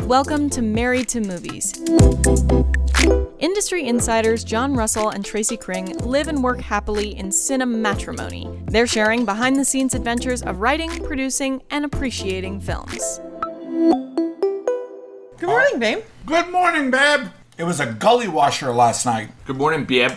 Welcome to Married to Movies. Industry insiders John Russell and Tracy Kring live and work happily in cinematrimony. They're sharing behind-the-scenes adventures of writing, producing, and appreciating films. Good morning, babe. Good morning, babe. It was a gully washer last night. Good morning, babe.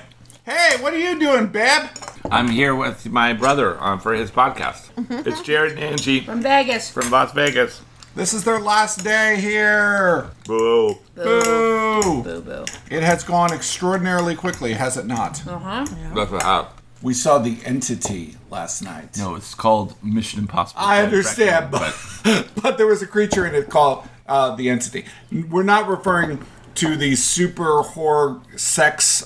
Hey, what are you doing, babe? I'm here with my brother for his podcast. It's Jared and Angie From Vegas. from Las Vegas. This is their last day here. Boo. Boo. Boo boo. It has gone extraordinarily quickly, has it not? That's what happened. We saw The Entity last night. No, it's called Mission Impossible. I understand, but there was a creature in it called The Entity. We're not referring to the super horror sex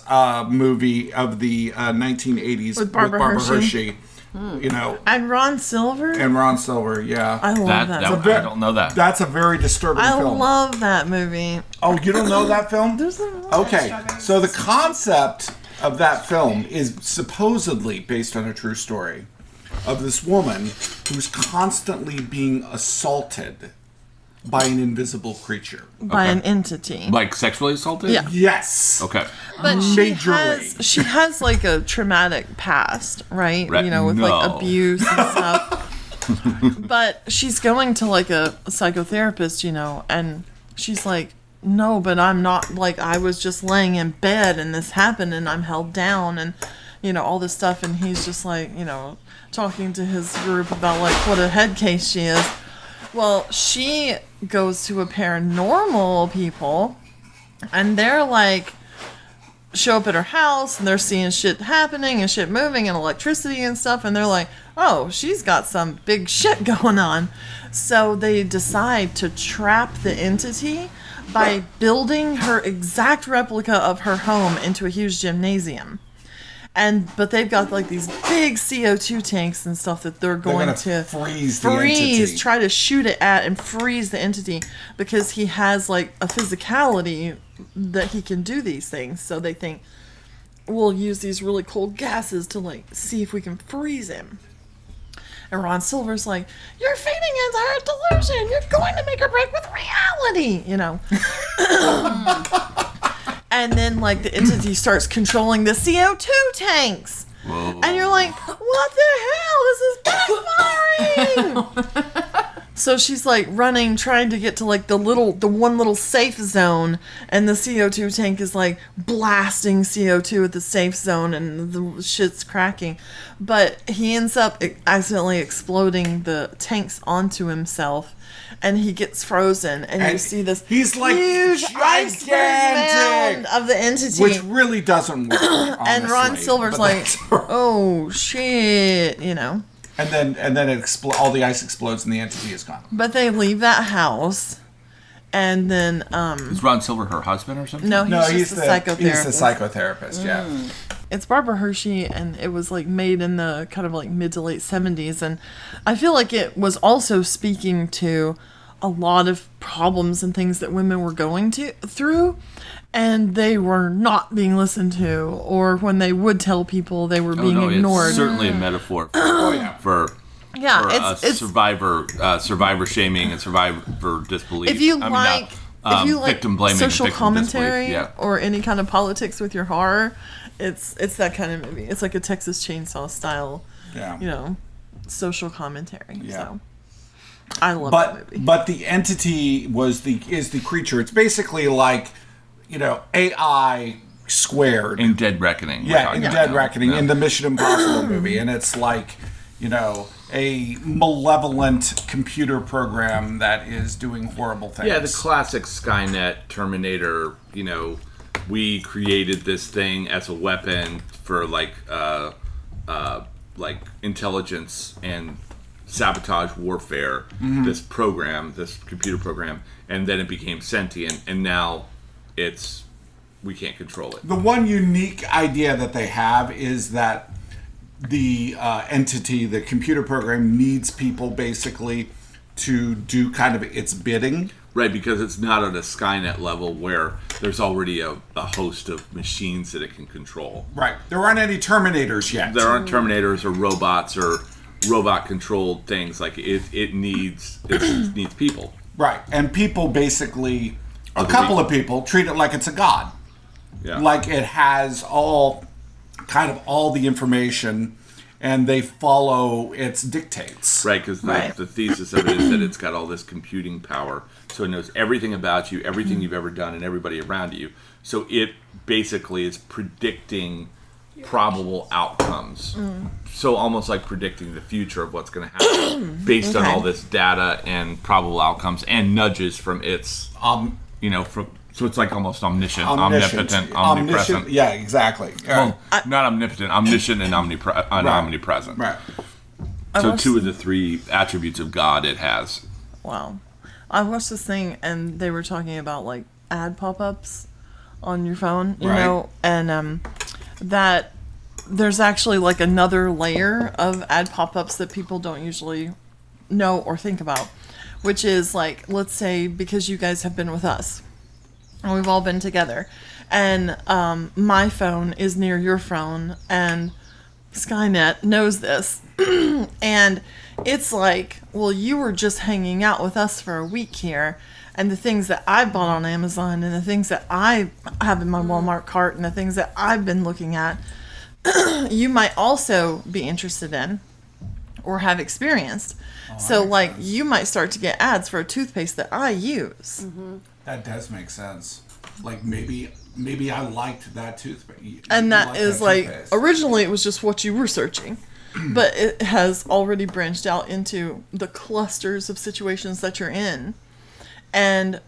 movie of the 1980s With Barbara Hershey. You know, And Ron Silver? and Ron Silver, yeah. I love that. I don't know that. That's a very disturbing I film. love that movie. Oh, you don't know that film? There's Okay, so the concept of that film is supposedly based on a true story of this woman who's constantly being assaulted by an invisible creature. by an entity. Like sexually assaulted? Yeah. Yes. Okay. But Majorly. she has like a traumatic past, right? Right. You know, with like No. abuse and stuff. But she's going to like a psychotherapist, you know, and she's like, no, but I'm not, like, I was just laying in bed and this happened and I'm held down and, you know, all this stuff. And he's just like, you know, talking to his group about like what a head case she is. Well, she goes to a paranormal people and they're like, show up at her house and they're seeing shit happening and shit moving and electricity and stuff. And they're like, oh, she's got some big shit going on. So they decide to trap the entity by building her exact replica of her home into a huge gymnasium. But they've got like these big CO2 tanks and stuff that they're going gonna to freeze the entity. try to shoot it at and freeze the entity because he has like a physicality that he can do these things. So they think we'll use these really cold gases to like see if we can freeze him. And Ron Silver's like, you're feeding into her delusion. You're going to make her break with reality, you know. And then, like, the entity starts controlling the CO2 tanks. Whoa. And you're like, what the hell? This is backfiring! So she's, like, running, trying to get to, like, the one little safe zone. And the CO2 tank is, like, blasting CO2 at the safe zone. And the shit's cracking. But he ends up accidentally exploding the tanks onto himself. And he gets frozen, and you see this he's like huge iceberg mound gigantic, of the entity. which really doesn't work. And Ron honestly, Silver's but like, that's- oh shit, you know. and then all the ice explodes and the entity is gone. But they leave that house, and then Is Ron Silver her husband or something? no, No, he's just a psychotherapist. He's the psychotherapist. Yeah. It's Barbara Hershey, and it was like made in the kind of like mid to late 70s, and I feel like it was also speaking to a lot of problems and things that women were going through, and they were not being listened to, or when they would tell people, they were being ignored. It's certainly a metaphor for, Yeah, it's survivor shaming and survivor disbelief. if you like victim blaming, social and victim commentary disbelief. Yeah. or any kind of politics with your horror, it's that kind of movie. It's like a Texas Chainsaw style, Yeah. you know, social commentary. Yeah. So I love that movie. But the entity is the creature. It's basically like, you know, AI squared. In Dead Reckoning. Yeah, in Dead Reckoning, Yeah. in the Mission Impossible movie. And it's like, you know, a malevolent computer program that is doing horrible things. Yeah, the classic Skynet, Terminator, you know, we created this thing as a weapon for like intelligence and sabotage warfare, this computer program, and then it became sentient, and now we can't control it. The one unique idea that they have is that the entity, the computer program, needs people basically to do kind of its bidding. Right, because it's not at a Skynet level where there's already a host of machines that it can control. Right. There aren't any Terminators yet. There aren't Terminators or robots or robot-controlled things. Like it needs people. Right. And people basically, a couple of people treat it like it's a god. Yeah. Like it has all the information and they follow its dictates. Right, because the thesis of it is that it's got all this computing power, so it knows everything about you, everything you've ever done, and everybody around you. So it basically is predicting probable outcomes. So almost like predicting the future of what's going to happen based on all this data and probable outcomes and nudges from its, so it's like almost omniscient, omnipotent, omnipresent. Yeah, exactly. Well, not omnipotent, omniscient and omnipresent. Right. So 2 of the 3 attributes of God it has. Wow. I watched this thing and they were talking about like ad pop-ups on your phone, you know, and that there's actually like another layer of ad pop-ups that people don't usually know or think about, which is like, let's say because you guys have been with us and we've all been together and my phone is near your phone and Skynet knows this and it's like, well, you were just hanging out with us for a week here and the things that I bought on Amazon and the things that I have in my Walmart cart and the things that I've been looking at, you might also be interested in or have experienced. So, like, you might start to get ads for a toothpaste that I use. That does make sense. Like, maybe I liked that toothpaste. And that is like, toothpaste. originally it was just what you were searching. But it has already branched out into the clusters of situations that you're in. And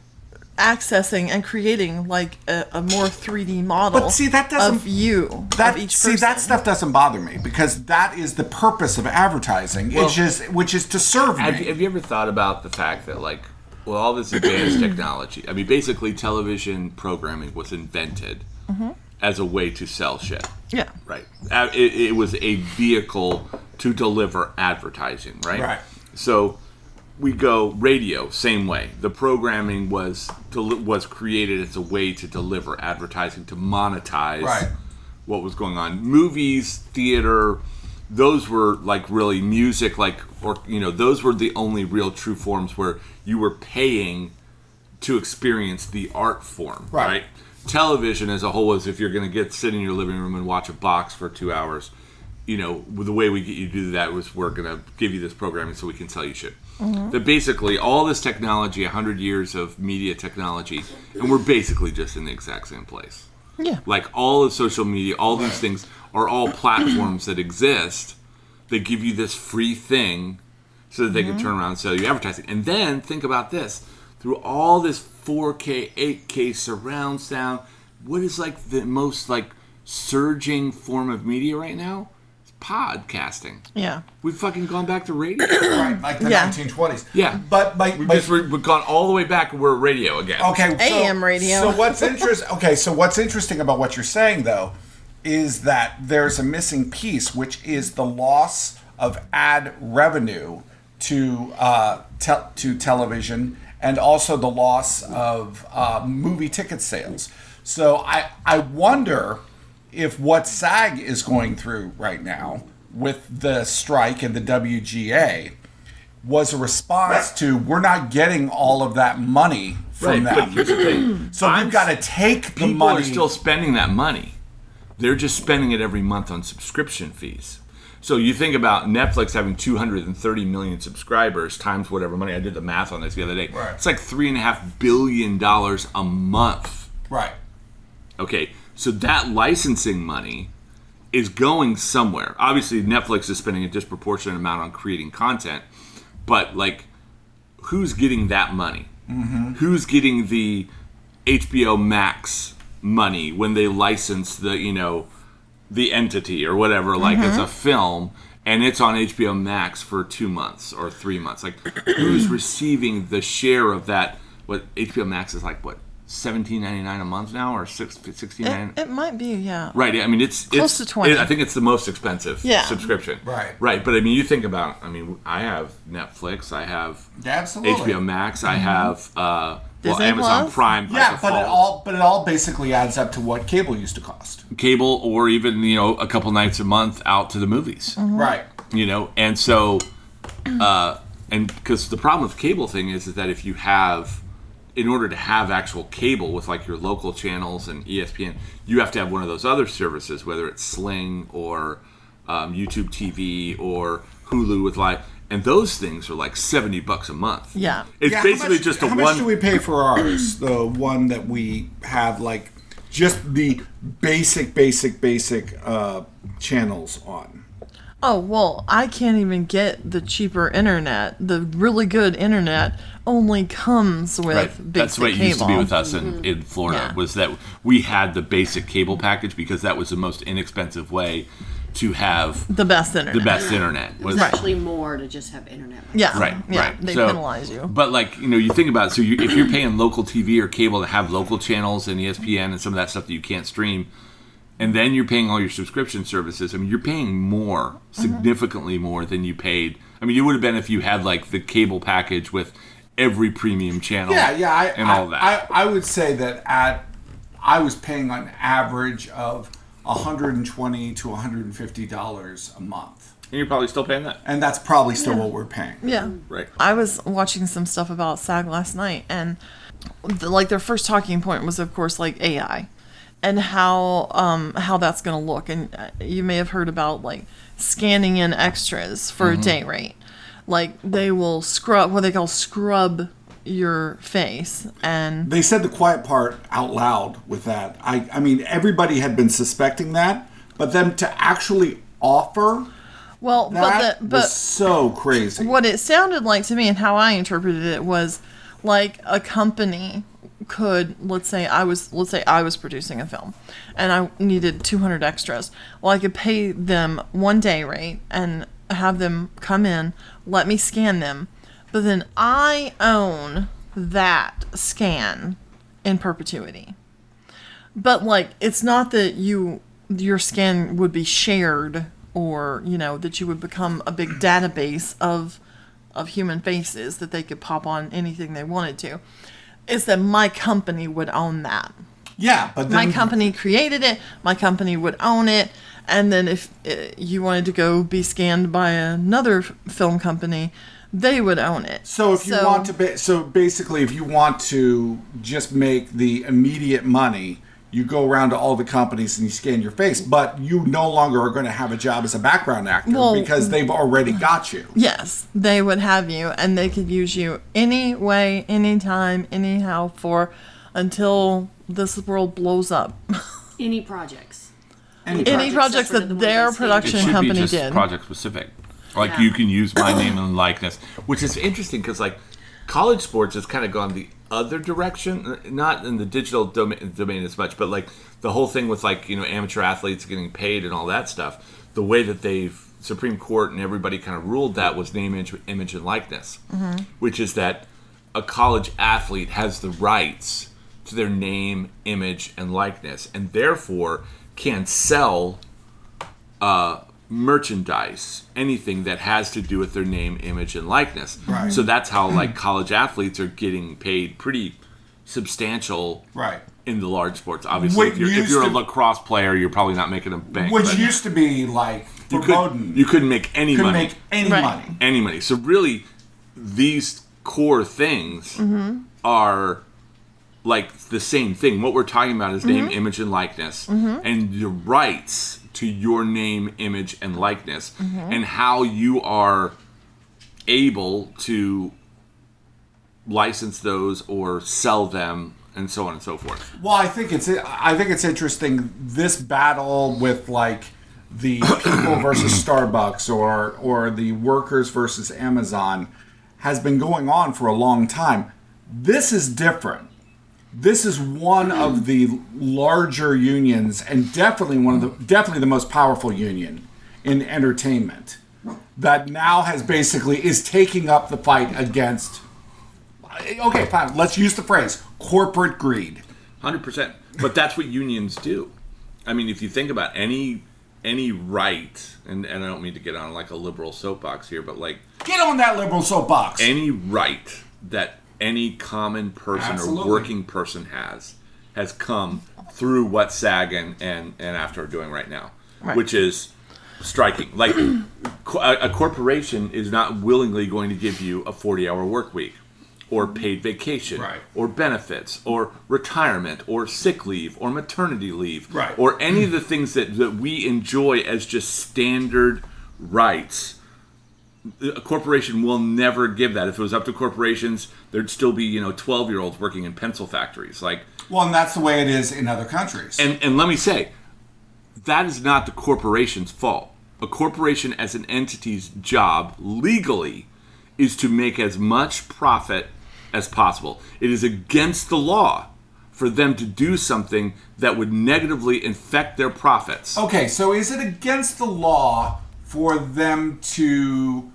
accessing and creating like a more 3D model But see, that doesn't, of you, of each person. See, that stuff doesn't bother me because that is the purpose of advertising. Which is to serve me. Have you ever thought about the fact that, like, well, all this advanced technology, I mean, basically television programming was invented as a way to sell shit. Yeah. Right. It was a vehicle to deliver advertising, right? Right. So we go radio, same way. The programming was created as a way to deliver advertising, to monetize what was going on. Movies, theater, those were like really music, those were the only real true forms where you were paying to experience the art form, right? Television as a whole is if you're going to sit in your living room and watch a box for 2 hours, the way we get you to do that was we're going to give you this programming so we can sell you shit. That basically all this technology, 100 years of media technology, and we're basically just in the exact same place. Yeah. Like all of social media, all these things are all platforms that exist. They give you this free thing so that they can turn around and sell you advertising. And then think about this. Through all this 4K, 8K surround sound, what is like the most like surging form of media right now? It's podcasting. Yeah. We've fucking gone back to radio. Right, like the 1920s. Yeah. But we've gone all the way back and we're radio again. Okay, AM radio. So what's interesting about what you're saying though is that there's a missing piece, which is the loss of ad revenue to television, and also the loss of movie ticket sales. So I wonder if what SAG is going through right now with the strike and the WGA was a response to we're not getting all of that money from them. But here's the thing. So we've got to take the People money. are still spending that money. They're just spending it every month on subscription fees. So you think about Netflix having 230 million subscribers times whatever money. I did the math on this the other day. Right. It's like $3.5 billion a month. Right. Okay, so that licensing money is going somewhere. Obviously, Netflix is spending a disproportionate amount on creating content, but like, who's getting that money? Mm-hmm. Who's getting the HBO Max money when they license the entity or whatever, like it's a film and it's on HBO Max for 2 months or 3 months? Like, who's receiving the share of that? What HBO Max is like, what, $17.99 a month now, or $16.99? It might be, yeah. Right. I mean, it's Close to 20. I think it's the most expensive subscription. Right. Right. But I mean, you think about. I mean, I have Netflix. I have Absolutely. HBO Max. I have Disney Amazon Plus? Prime. by Yeah, default. but it all basically adds up to what cable used to cost. Cable, or even a couple nights a month out to the movies. Right. And so And because the problem with the cable thing is that if you have, in order to have actual cable with like your local channels and ESPN, you have to have one of those other services, whether it's Sling or YouTube TV or Hulu with live, and those things are like $70 a month. Yeah, it's Yeah, basically just a how one. much do we pay for ours? The one that we have, like, just the basic channels on. Oh, well, I can't even get the cheaper internet. The really good internet only comes with Right. basic That's what it cable. used to be with us in Florida, Yeah. was that we had the basic cable package because that was the most inexpensive way to have The best internet. the best internet. Was, Right. Actually, more to just have internet. Yeah. Right, Yeah. right. They So- penalize you. But like, you think about it, so if you're paying local TV or cable to have local channels and ESPN and some of that stuff that you can't stream, and then you're paying all your subscription services, I mean, you're paying more, significantly more than you paid. I mean, you would have been if you had like the cable package with every premium channel and all that. I would say that I was paying on average of $120 to $150 a month. And you're probably still paying that. And that's probably still what we're paying. Yeah. Right. I was watching some stuff about SAG last night, and like their first talking point was, of course, like AI and how that's going to look. And you may have heard about like scanning in extras for a day rate. Like they will scrub what they call scrub your face, and They said the quiet part out loud with that. I mean, everybody had been suspecting that, but then to actually offer well, that but was so crazy. what it sounded like to me and how I interpreted it was like a company could, let's say I was producing a film and I needed 200 extras. Well, I could pay them one day rate and have them come in, let me scan them, but then I own that scan in perpetuity. But like it's not that your scan would be shared, or that you would become a big database of human faces that they could pop on anything they wanted to. It's that my company would own that. Yeah, but then, My company created it. My company would own it. And then if you wanted to go be scanned by another film company, they would own it. So if you want to, so basically, if you want to just make the immediate money, you go around to all the companies and you scan your face, but you no longer are going to have a job as a background actor because they've already got you. Yes, they would have you, and they could use you any way, anytime, anyhow, until this world blows up. Any projects. Any project. projects Except for that the ones their on stage. It production should company be just did. project specific. Like Yeah. you can use my name and likeness, which is interesting because like college sports has kind of gone the other direction, not in the digital domain as much, but like the whole thing with like amateur athletes getting paid and all that stuff. The way that Supreme Court and everybody kind of ruled that was name, image, and likeness, which is that a college athlete has the rights to their name, image, and likeness, and therefore can sell merchandise, anything that has to do with their name, image, and likeness. Right. So that's how like college athletes are getting paid pretty substantial Right. in the large sports. Obviously, What if used you're a to- lacrosse player, you're probably not making a bank. Which but used to be like you foreboding. couldn't make any couldn't money. make any Right. money. Any money. So really, these core things are like the same thing. What we're talking about is name, image, and likeness, and the rights to your name, image, and likeness, and how you are able to license those or sell them, and so on and so forth. Well, I think it's interesting, this battle with like the people versus Starbucks or the workers versus Amazon has been going on for a long time. This is different. This is one of the larger unions, and definitely the most powerful union in entertainment, that now is taking up the fight against. Okay, fine. Let's use the phrase corporate greed. 100%. But that's what unions do. I mean, if you think about any right, and I don't mean to get on like a liberal soapbox here, but like Get on that liberal soapbox. any right that any common person Absolutely. or working person has come through what SAG and AFTRA are doing right now, Right. which is striking. Like a corporation is not willingly going to give you a 40-hour work week, or paid vacation, Right. or benefits, or retirement, or sick leave, or maternity leave, Right. or any of the things that we enjoy as just standard rights. A corporation will never give that. If it was up to corporations, there'd still be 12-year-olds working in pencil factories. Like, Well, and that's the way it is in other countries. and let me say, that is not the corporation's fault. A corporation as an entity's job legally is to make as much profit as possible. It is against the law for them to do something that would negatively affect their profits. Okay, so is it against the law for them to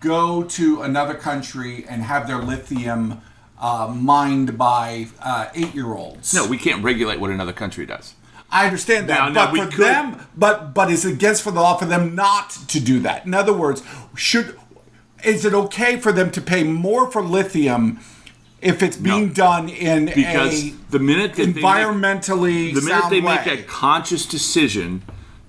go to another country and have their lithium mined by 8-year-olds? No, we can't regulate what another country does. I understand that, Now, but we for could- them, but is it against the law for them not to do that? In other words, is it okay for them to pay more for lithium if it's being done in Because the minute that environmentally the minute sound they way? make a conscious decision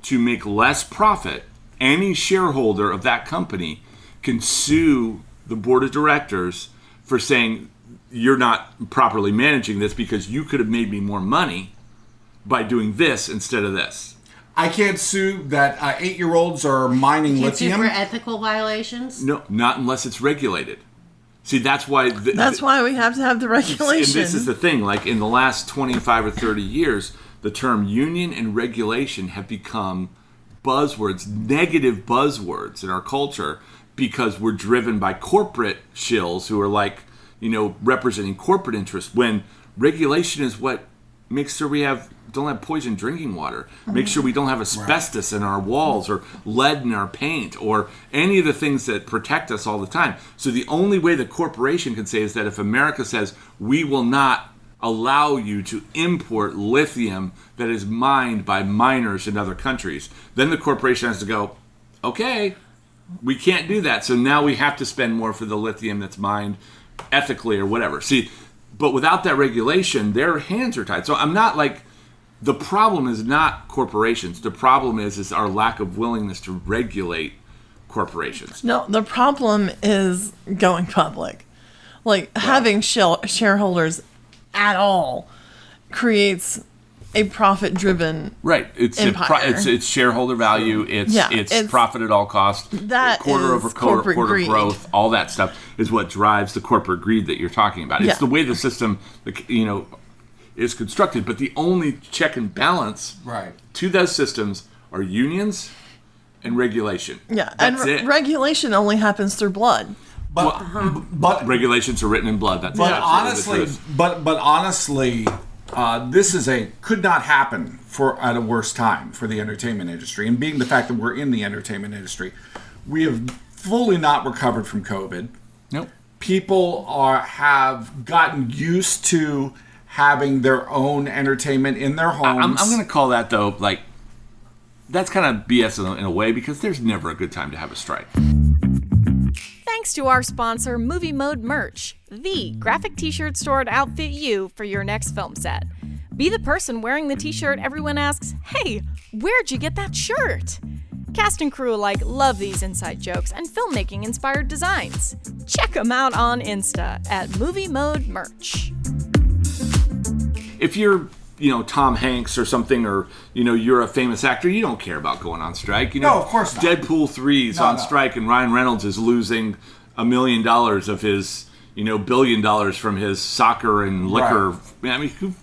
to make less profit, any shareholder of that company can sue the board of directors for saying you're not properly managing this because you could have made me more money by doing this instead of this. I can't sue that 8-year-olds are mining Can't sue lithium. for ethical violations. No, not unless it's regulated. See, that's why. That's why we have to have the regulation. And this is the thing. Like in the last 25 or 30 years, the term union and regulation have become buzzwords, negative buzzwords in our culture, because we're driven by corporate shills who are like, representing corporate interests. When regulation is what makes sure we don't have poison drinking water, make sure we don't have asbestos in our walls or lead in our paint or any of the things that protect us all the time. So the only way the corporation can say is that if America says we will not allow you to import lithium that is mined by miners in other countries, then the corporation has to go, okay, we can't do that. So now we have to spend more for the lithium that's mined ethically or whatever. See, but without that regulation, their hands are tied. So I'm not like, the problem is not corporations. The problem is our lack of willingness to regulate corporations. No, the problem is going public. Like, having shareholders at all creates a profit-driven Right. empire. It's shareholder value. It's profit at all costs. That quarter is over quarter corporate growth. All that stuff is what drives the corporate greed that you're talking about. It's Yeah. the way the system, is constructed. But the only check and balance Right. to those systems are unions and regulation. Yeah, That's and it. regulation only happens through blood. But Regulations are written in blood. That's But absolutely the honestly, truth. but honestly, this could not happen at a worse time for the entertainment industry. And being the fact that we're in the entertainment industry, we have fully not recovered from COVID. Nope. People have gotten used to having their own entertainment in their homes. I'm going to call that, though, like, that's kind of BS in a way, because there's never a good time to have a strike. Thanks to our sponsor, Movie Mode Merch, the graphic t-shirt store to outfit you for your next film set. Be the person wearing the t-shirt everyone asks, "Hey, where'd you get that shirt?" Cast and crew alike love these inside jokes and filmmaking-inspired designs. Check them out on Insta at Movie Mode Merch. If you're, Tom Hanks or something, or, you're a famous actor, you don't care about going on strike. No, of course not. Deadpool 3's on No. strike, and Ryan Reynolds is losing $1 million of his, $1 billion from his soccer and liquor. Right. I mean, who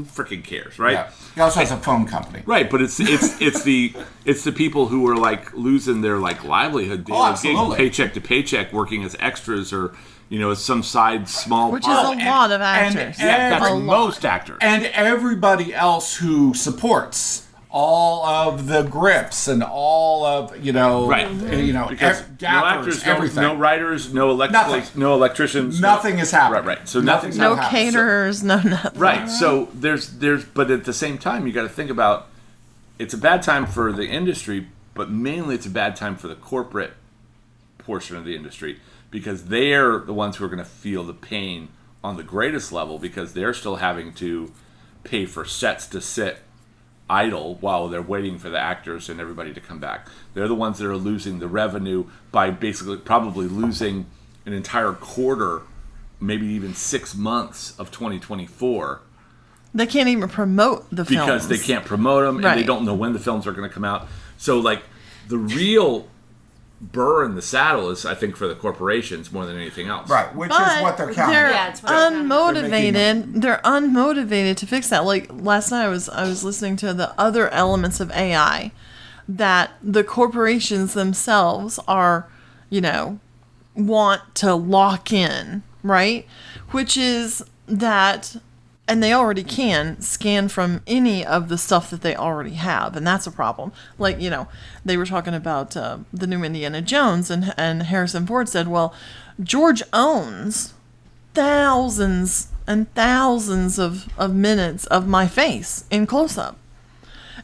freaking cares, right? Yeah. He also has a phone company. Right, but it's the people who are like losing their like livelihood, daily gig, absolutely. paycheck to paycheck, working as extras or as some side small Which is part. a lot of actors. Yeah, that's A lot. most actors. And everybody else who supports all of the grips and all of Right. Because no gaffers, actors, everything. no writers, no Nothing. no electricians. Nothing is happening. Right. So Nothing's nothing's No happening. caterers, no nothing. Right. So there's but at the same time you got to think about, it's a bad time for the industry, but mainly it's a bad time for the corporate portion of the industry, because they're the ones who are going to feel the pain on the greatest level, because they're still having to pay for sets to sit idle while they're waiting for the actors and everybody to come back. They're the ones that are losing the revenue by basically probably losing an entire quarter, maybe even 6 months of 2024. They can't even promote the films. Because they can't promote them, and Right. they don't know when the films are going to come out. So, like, the real burr in the saddle is, I think, for the corporations more than anything else. Right, which But is what they're counting. they're Yeah, it's what they're unmotivated. They're unmotivated to fix that. Like last night, I was listening to the other elements of AI that the corporations themselves are, want to lock in, right? Which is that, and they already can scan from any of the stuff that they already have, and that's a problem. Like, they were talking about the new Indiana Jones, and Harrison Ford said, well, George owns thousands and thousands of minutes of my face in close-up.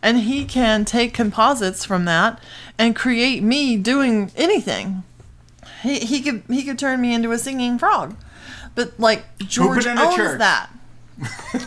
And he can take composites from that and create me doing anything. He could turn me into a singing frog. But, like, George in a owns church. that.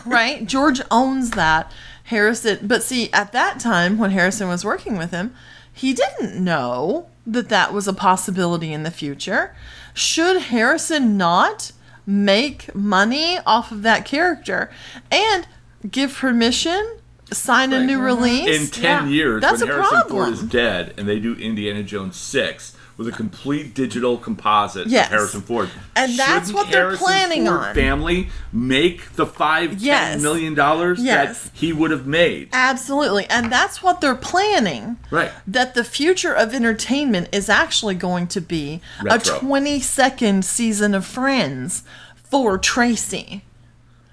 Right? George owns that. Harrison, but see, at that time when Harrison was working with him, he didn't know that that was a possibility in the future. Should Harrison not make money off of that character and give permission, sign a new release? In 10 years, that's when a Harrison Ford problem. is dead and they do Indiana Jones 6 with a complete digital composite Yes. of Harrison Ford. And that's shouldn't what they're Harrison planning Ford on. family make the $5-10 Yes. million Yes. that he would have made. Absolutely. And that's what they're planning. Right. That the future of entertainment is actually going to be Retro. a 22nd season of Friends for Tracy.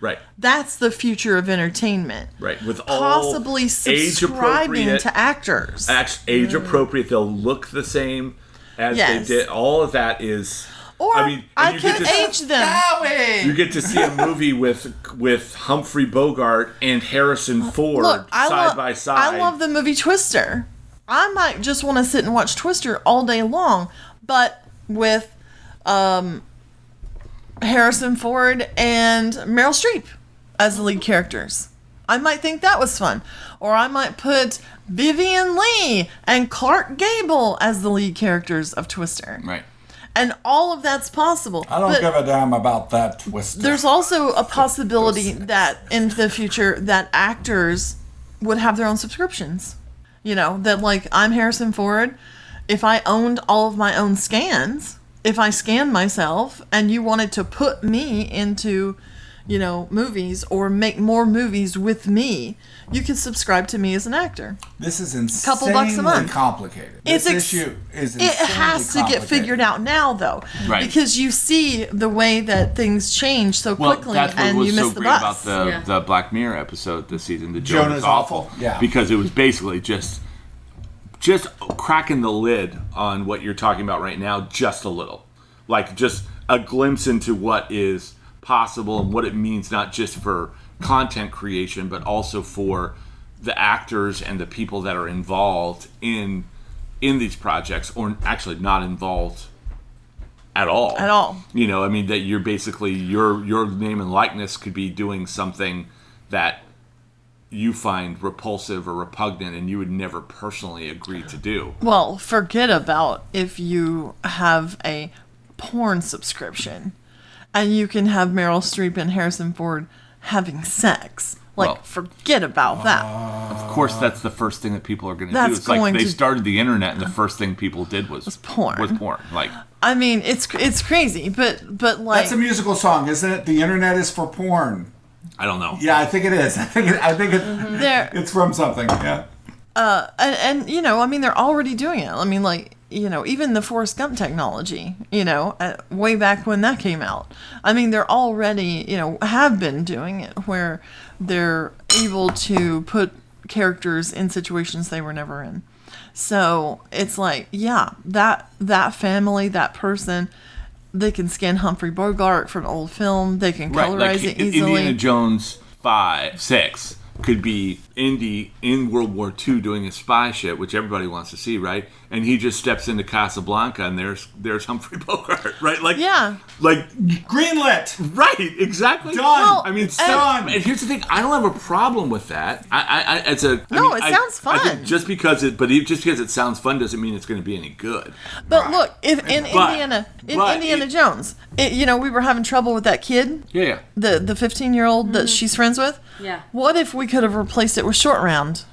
Right. That's the future of entertainment. Right. With all Possibly subscribing age-appropriate- to actors. age appropriate. They'll look the same as Yes. they did. All of that is. Or I mean, I and you get can to- age them. You get to see a movie with Humphrey Bogart and Harrison Ford Look, side by side. I love the movie Twister. I might just want to sit and watch Twister all day long, but with Harrison Ford and Meryl Streep as the lead characters. I might think that was fun. Or I might put Vivian Leigh and Clark Gable as the lead characters of Twister. Right. And all of that's possible. I don't But give a damn about that twist. there's also a possibility that in the future that actors would have their own subscriptions. That like I'm Harrison Ford. If I owned all of my own scans, if I scanned myself and you wanted to put me into, movies or make more movies with me, you could subscribe to me as an actor. This is insanely Couple bucks a month. complicated. It's This issue is It insanely has to get complicated. figured out now, though, Right. because you see the way that things change so quickly, that's what and was you miss so the great bus. about Yeah. the Black Mirror episode this season. The Jonah's Jonah's Awful. Yeah. Because it was basically just cracking the lid on what you're talking about right now just a little. Like just a glimpse into what is possible and what it means not just for content creation but also for the actors and the people that are involved in these projects, or actually not involved at all. At all. That you're basically your name and likeness could be doing something that you find repulsive or repugnant and you would never personally agree to do. Well, forget about if you have a porn subscription and you can have Meryl Streep and Harrison Ford having sex. Well, forget about that. Of course, that's the first thing that people are going to do. That's It's like going they to- started the internet, and the first thing people did was porn. Was porn. Like, I mean, it's crazy, but like That's a musical song, isn't it? The internet is for porn. I don't know. Yeah, I think it is. I think there it's from something. Yeah. and they're already doing it. I mean, like, even the Forrest Gump technology, way back when that came out. I mean, they're already, have been doing it where they're able to put characters in situations they were never in. So it's like, yeah, that family, that person, they can scan Humphrey Bogart for an old film. They can Right, colorize like it easily. Indiana Jones 6 could be Indy in World War II doing his spy shit, which everybody wants to see, right? And he just steps into Casablanca, and there's Humphrey Bogart, right? Like, Yeah. Like, Greenlit. right, exactly. Done. Well, I mean, done. And here's the thing: I don't have a problem with that. It sounds fun. I think just because it sounds fun doesn't mean it's going to be any good. But look, if in Indiana Jones, we were having trouble with that kid. Yeah. The 15-year-old that she's friends with. Yeah. What if we could have replaced it with Short Round?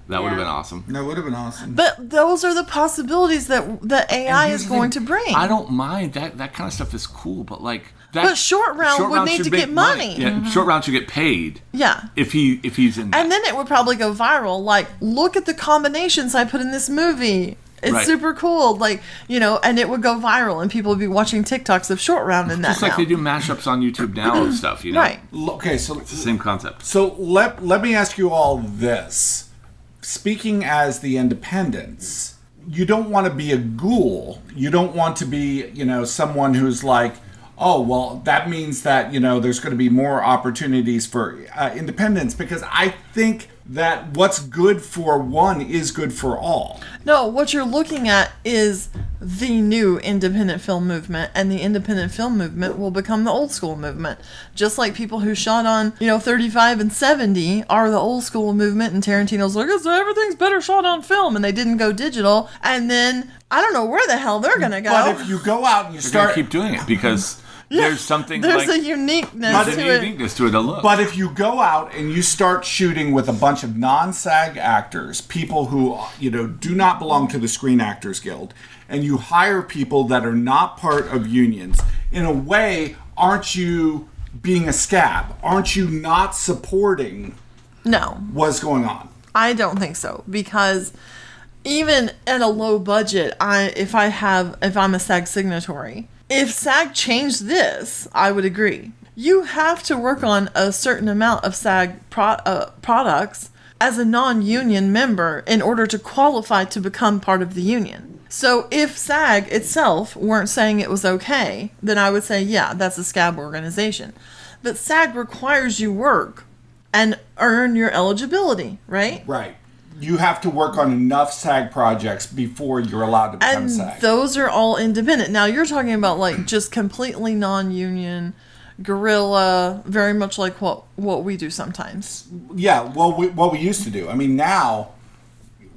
That would have been awesome. That would have been awesome. But those are the possibilities that AI is going to bring. I don't mind that kind of stuff is cool, but like that. But Short Round would need to get money. Yeah, Short Round should get paid. Yeah. If he's in. And then it would probably go viral. Like, look at the combinations I put in this movie. It's super cool. Like, and it would go viral, and people would be watching TikToks of Short Round in that. Just like they do mashups on YouTube now and stuff, Right. Okay, so it's the same concept. So let me ask you all this. Speaking as the independents, you don't want to be a ghoul. You don't want to be, someone who's like, oh, well, that means that, there's going to be more opportunities for independents, because I think that what's good for one is good for all. No, what you're looking at is the new independent film movement, and the independent film movement will become the old school movement. Just like people who shot on, 35 and 70 are the old school movement, and Tarantino's like, everything's better shot on film, and they didn't go digital, and then I don't know where the hell they're going to go. But if you go out and you start... keep doing it, because... There's something there's a uniqueness to it to look. But if you go out and you start shooting with a bunch of non-SAG actors, people who do not belong to the Screen Actors Guild, and you hire people that are not part of unions, in a way, aren't you being a scab? Aren't you not supporting what's going on? I don't think so, because even at a low budget, if I'm a SAG signatory, if SAG changed this, I would agree. You have to work on a certain amount of SAG products as a non-union member in order to qualify to become part of the union. So if SAG itself weren't saying it was okay, then I would say, yeah, that's a scab organization. But SAG requires you work and earn your eligibility, right? Right. You have to work on enough SAG projects before you're allowed to become SAG. And those are all independent. Now, you're talking about, like, just completely non-union, guerrilla, very much like what we do sometimes. Yeah, well, what we used to do. I mean, now,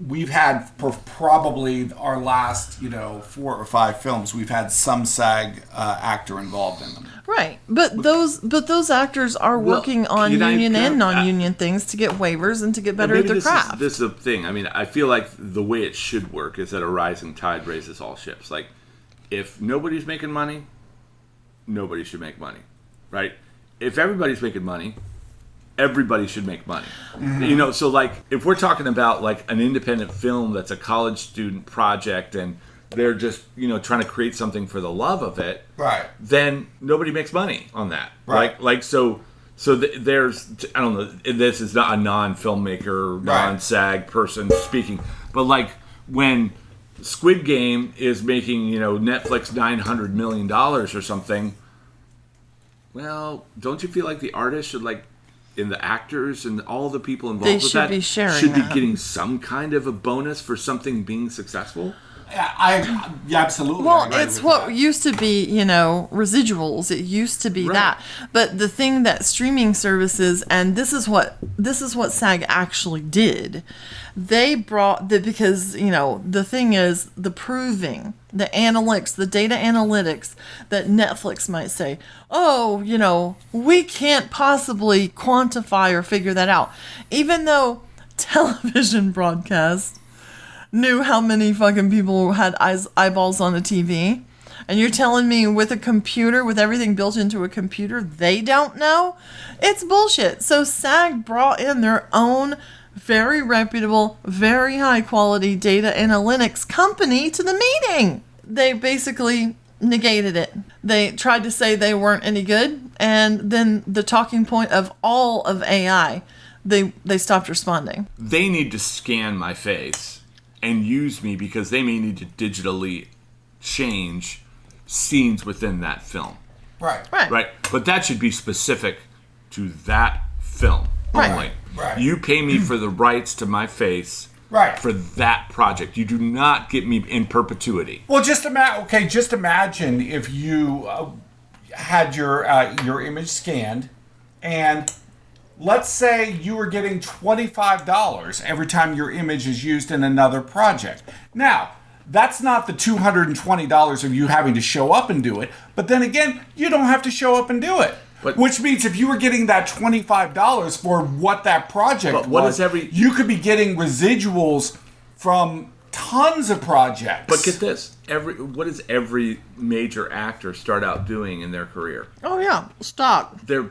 we've had, for probably our last, 4 or 5 films, we've had some SAG actor involved in them. Right, but those actors are working on union and non-union things to get waivers and to get better at their craft. This is the thing. I mean, I feel like the way it should work is that a rising tide raises all ships. Like, if nobody's making money, nobody should make money, right? If everybody's making money, everybody should make money. Mm-hmm. So like, if we're talking about like an independent film that's a college student project and they're just, trying to create something for the love of it, right? Then nobody makes money on that, right? There's, I don't know, this is not a non-filmmaker, non-SAG person speaking, but like when Squid Game is making, Netflix $900 million or something, well, don't you feel like the artist should and the actors and all the people involved with that should be getting some kind of a bonus for something being successful? Yeah, absolutely. Well, it's what used to be, residuals. It used to be that. But the thing that streaming services, and this is what SAG actually did. They brought because the thing is the proving, the analytics, the data analytics that Netflix might say, oh, we can't possibly quantify or figure that out, even though television broadcasts knew how many fucking people had eyeballs on a TV. And you're telling me with a computer, with everything built into a computer, they don't know? It's bullshit. So SAG brought in their own very reputable, very high quality data analytics company to the meeting. They basically negated it. They tried to say they weren't any good. And then the talking point of all of AI, they stopped responding. They need to scan my face and use me because they may need to digitally change scenes within that film. Right. But that should be specific to that film only. Right. You pay me for the rights to my face for that project. You do not get me in perpetuity. Well, just imagine if you... had your image scanned, and let's say you were getting $25 every time your image is used in another project. Now, that's not the $220 of you having to show up and do it, but then again, you don't have to show up and do it. Which means if you were getting that $25 for what that project was, you could be getting residuals from tons of projects. But get this, what does every major actor start out doing in their career? Oh yeah, stock. Their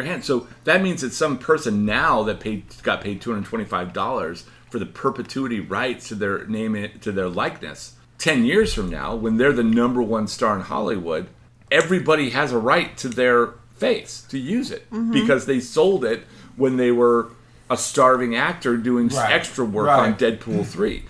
hand. So that means that some person now that got paid $225 for the perpetuity rights to their name, to their likeness, 10 years from now, when they're the number one star in Hollywood, everybody has a right to their face to use it because they sold it when they were a starving actor doing extra work on Deadpool 3.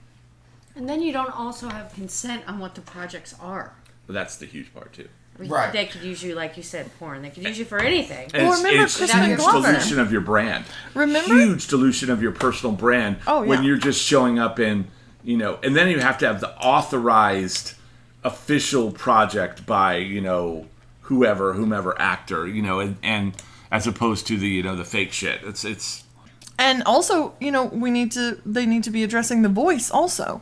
And then you don't also have consent on what the projects are. But that's the huge part too. Right. They could use you, like you said, porn. They could use you for anything. And Well, remember it's Crispin huge Glover? dilution of your brand. Remember? Huge dilution of your personal brand when you're just showing up in, and then you have to have the authorized official project by, whomever actor, and as opposed to the fake shit. It's And also, they need to be addressing the voice also.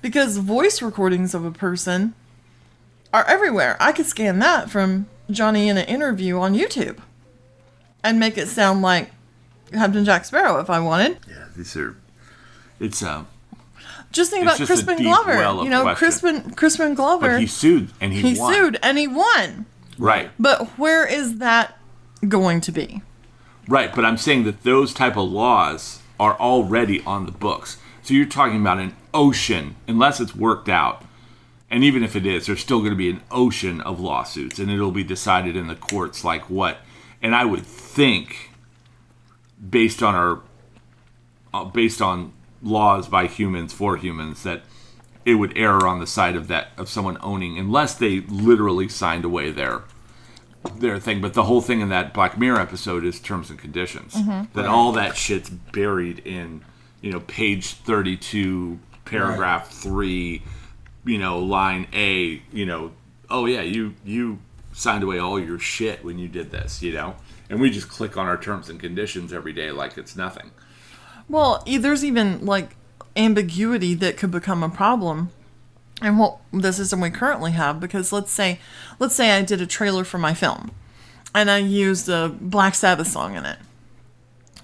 Because voice recordings of a person are everywhere. I could scan that from Johnny in an interview on YouTube and make it sound like Captain Jack Sparrow if I wanted. Yeah, it's Just think It's about just a Crispin deep Glover. well of Crispin Glover. but he sued and he won. sued and he won. Right. But where is that going to be? Right, but I'm saying that those type of laws are already on the books. So you're talking about an ocean, unless it's worked out. And even if it is, there's still going to be an ocean of lawsuits, and it'll be decided in the courts like what. And I would think, based on laws by humans for humans, that it would err on the side of someone owning, unless they literally signed away their thing. But the whole thing in that Black Mirror episode is terms and conditions. That all that shit's buried in, page 32, paragraph 3, line A, oh yeah, you signed away all your shit when you did this, and we just click on our terms and conditions every day like it's nothing. Well, there's even ambiguity that could become a problem in the system we currently have, because let's say I did a trailer for my film and I used a Black Sabbath song in it.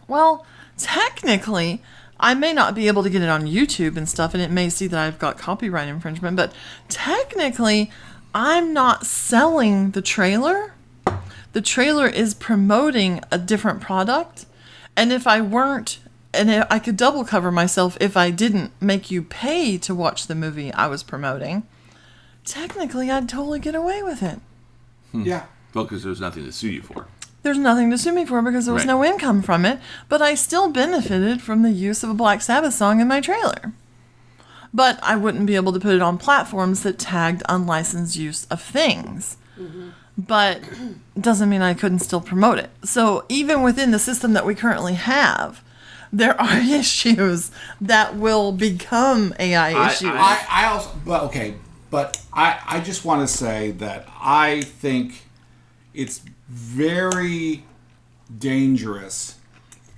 Well, technically, I may not be able to get it on YouTube and stuff, and it may see that I've got copyright infringement, but technically, I'm not selling the trailer. The trailer is promoting a different product, and if I weren't, and I could double cover myself if I didn't make you pay to watch the movie I was promoting, technically I'd totally get away with it. Yeah. Well, because there's nothing to sue you for. There's nothing to sue me for because there was no income from it, but I still benefited from the use of a Black Sabbath song in my trailer. But I wouldn't be able to put it on platforms that tagged unlicensed use of things. But it doesn't mean I couldn't still promote it. So even within the system that we currently have, there are issues that will become AI issues. I also, but I just want to say that I think it's very dangerous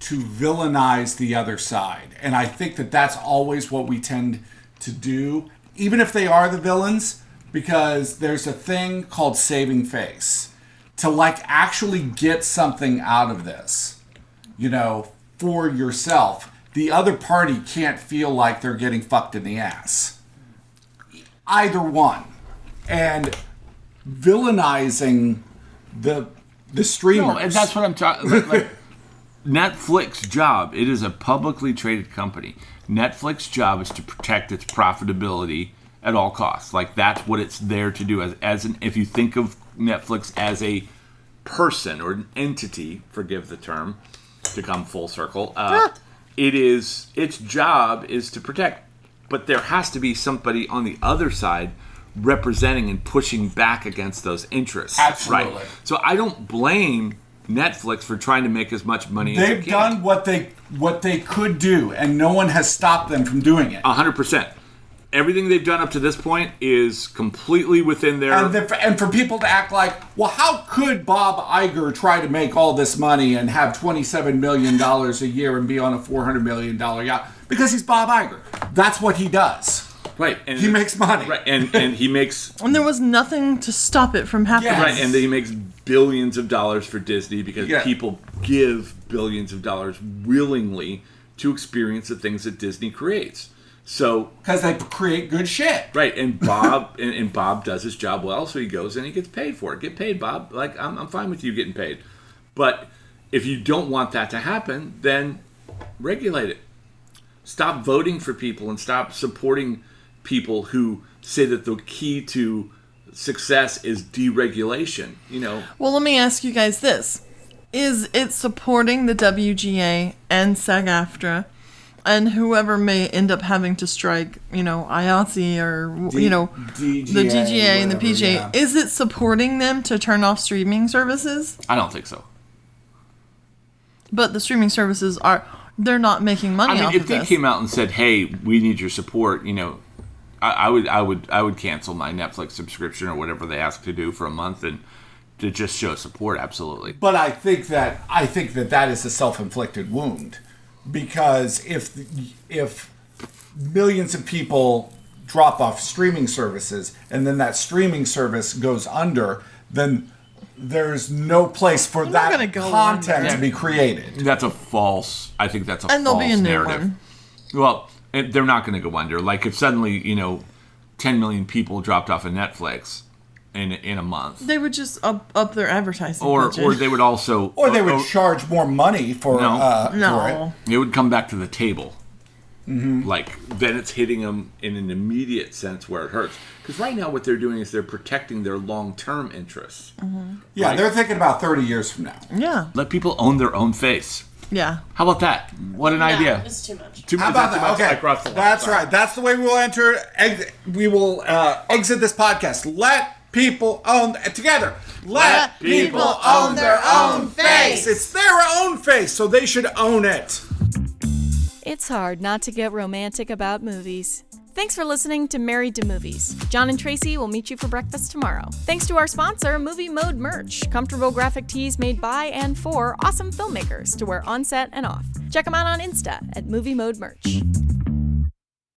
to villainize the other side. And I think that that's always what we tend to do, even if they are the villains, because there's a thing called saving face. To actually get something out of this, for yourself, the other party can't feel like they're getting fucked in the ass. Either one. And villainizing the streamers. No, and that's what I'm talking. Netflix's job. It is a publicly traded company. Netflix's job is to protect its profitability at all costs. That's what it's there to do. If you think of Netflix as a person or an entity, forgive the term, to come full circle, its job is to protect. But there has to be somebody on the other side representing and pushing back against those interests. Absolutely. Right. So I don't blame Netflix for trying to make as much money as they can. They've done what they could do, and no one has stopped them from doing it. 100%. everything they've done up to this point is completely within their... And for people to act like, well, how could Bob Iger try to make all this money and have $27 million a year and be on a $400 million yacht? Because he's Bob Iger. That's what he does. Right. And he makes money. Right. And he makes... And there was nothing to stop it from happening. Yes. Right. And he makes billions of dollars for Disney because people give billions of dollars willingly to experience the things that Disney creates. So because they create good shit. Right. And Bob and Bob does his job well, so he goes and he gets paid for it. Get paid, Bob. Like, I'm fine with you getting paid. But if you don't want that to happen, then regulate it. Stop voting for people and stop supporting people who say that the key to success is deregulation. Well, let me ask you guys this. Is it supporting the WGA and SAG-AFTRA and whoever may end up having to strike, IATSE or, DGA, the DGA and the whatever, PGA? yeah. Is it supporting them to turn off streaming services? I don't think so. But the streaming services they're not making money off if of they this. came out and said, "Hey, we need your support," I would cancel my Netflix subscription or whatever they ask to do for a month and to just show support. Absolutely. But I think that is a self-inflicted wound, because if millions of people drop off streaming services and then that streaming service goes under, then there's no place for that content to be created. That's a false. I think that's a and false there'll be a new narrative. one. Well, they're not going to go under. Like if suddenly 10 million people dropped off of Netflix in a month, They would just up their advertising or budget. they would also, Or they would charge more money for for it. No. it would come back to the table. Mm-hmm. Like then it's hitting them in an immediate sense where it hurts. Because right now what they're doing is they're protecting their long-term interests. Mm-hmm. Yeah, Right. they're thinking about 30 years from now. Yeah. Let people own their own face. Yeah. How about that? What an idea! It's too much. How about that? Okay, I crossed the line. that's Sorry. right. That's the way we will we will exit this podcast. Let people own together. Let people own their own face. It's their own face, so they should own it. It's hard not to get romantic about movies. Thanks for listening to Married to Movies. John and Tracy will meet you for breakfast tomorrow. Thanks to our sponsor, Movie Mode Merch, comfortable graphic tees made by and for awesome filmmakers to wear on set and off. Check them out on Insta at Movie Mode Merch.